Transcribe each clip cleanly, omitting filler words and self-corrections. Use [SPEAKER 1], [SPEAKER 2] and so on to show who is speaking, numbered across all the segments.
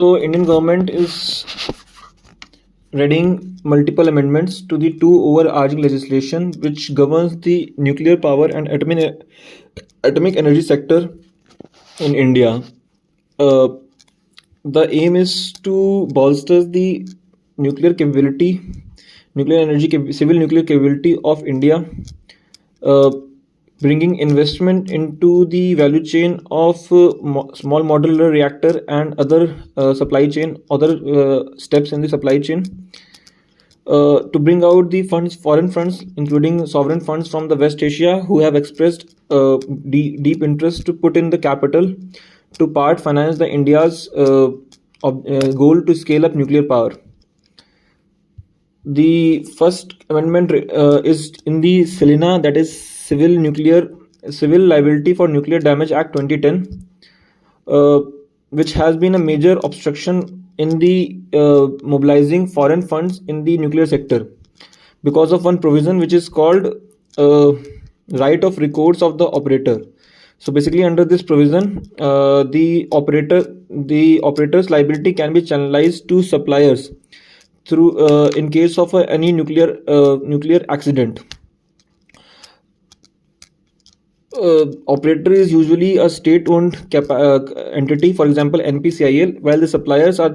[SPEAKER 1] So Indian government is readying multiple amendments to the two overarching legislation which governs the nuclear power and atomic energy sector in India. Uh, the aim is to bolster the nuclear capability, civil nuclear capability of India, uh, bringing investment into the value chain of small modular reactor and other other steps in the supply chain. To bring out the foreign funds, including sovereign funds from the West Asia, who have expressed deep interest to put in the capital to part finance the India's goal to scale up nuclear power. The first amendment is in the CILNA, that is Civil Liability for Nuclear Damage Act 2010, which has been a major obstruction in the mobilizing foreign funds in the nuclear sector because of one provision which is called right of recourse of the operator. So basically, under this provision, the operator's liability can be channelized to suppliers through in case of any nuclear accident. Operator is usually a state-owned entity, for example NPCIL, while the suppliers are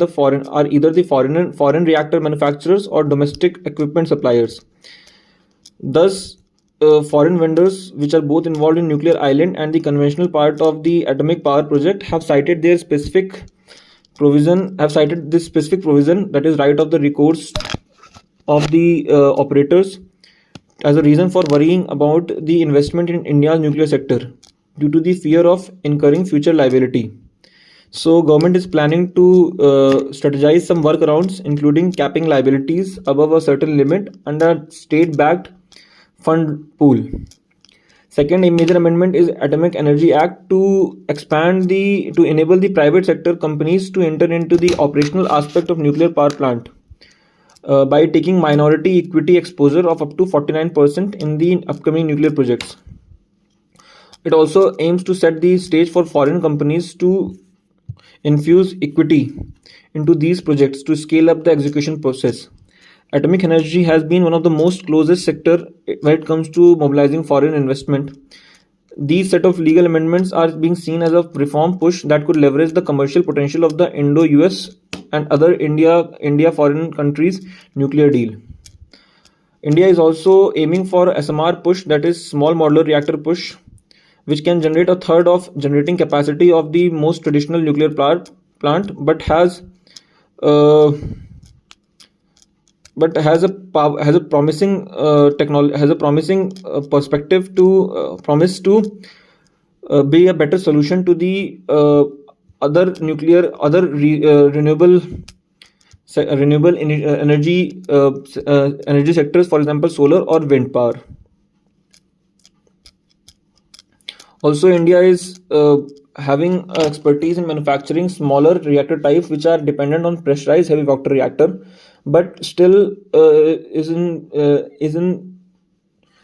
[SPEAKER 1] either the foreign reactor manufacturers or domestic equipment suppliers. Thus, foreign vendors, which are both involved in nuclear island and the conventional part of the atomic power project, have cited this specific provision, that is right of the recourse of the operators, as a reason for worrying about the investment in India's nuclear sector due to the fear of incurring future liability. So government is planning to strategize some workarounds, including capping liabilities above a certain limit under state-backed fund pool. Second, a major amendment is Atomic Energy Act to enable the private sector companies to enter into the operational aspect of nuclear power plant by taking minority equity exposure of up to 49% in the upcoming nuclear projects. It also aims to set the stage for foreign companies to infuse equity into these projects to scale up the execution process. Atomic energy has been one of the most closest sector when it comes to mobilizing foreign investment. These set of legal amendments are being seen as a reform push that could leverage the commercial potential of the Indo-US and other India foreign countries nuclear deal. India is also aiming for SMR push, that is small modular reactor push, which can generate a third of generating capacity of the most traditional nuclear plant, but has a promising perspective to promise to be a better solution to the other renewable energy sectors, for example solar or wind power. Also, India is having expertise in manufacturing smaller reactor types which are dependent on pressurized heavy water reactor, but still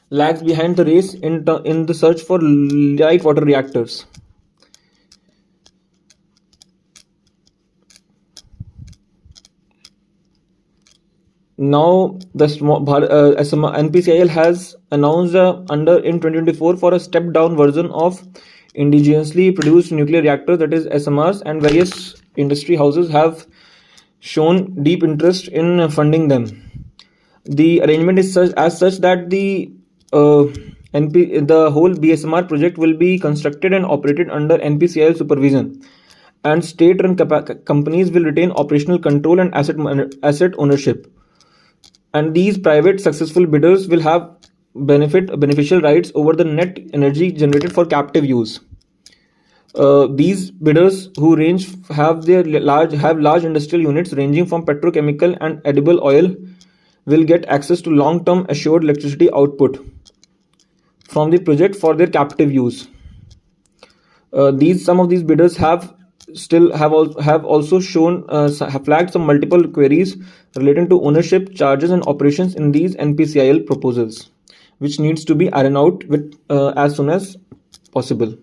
[SPEAKER 1] lags behind the race in the search for light water reactors. Now, the NPCIL has announced in 2024 for a stepped-down version of indigenously produced nuclear reactors, that is SMRs, and various industry houses have shown deep interest in funding them. The arrangement is such that the whole BSMR project will be constructed and operated under NPCIL supervision, and state-run companies will retain operational control and asset ownership. And these private successful bidders will have beneficial rights over the net energy generated for captive use. These bidders who have large industrial units ranging from petrochemical and edible oil will get access to long-term assured electricity output from the project for their captive use. Some of these bidders have also flagged some multiple queries relating to ownership, charges and operations in these NPCIL proposals, which needs to be ironed out as soon as possible.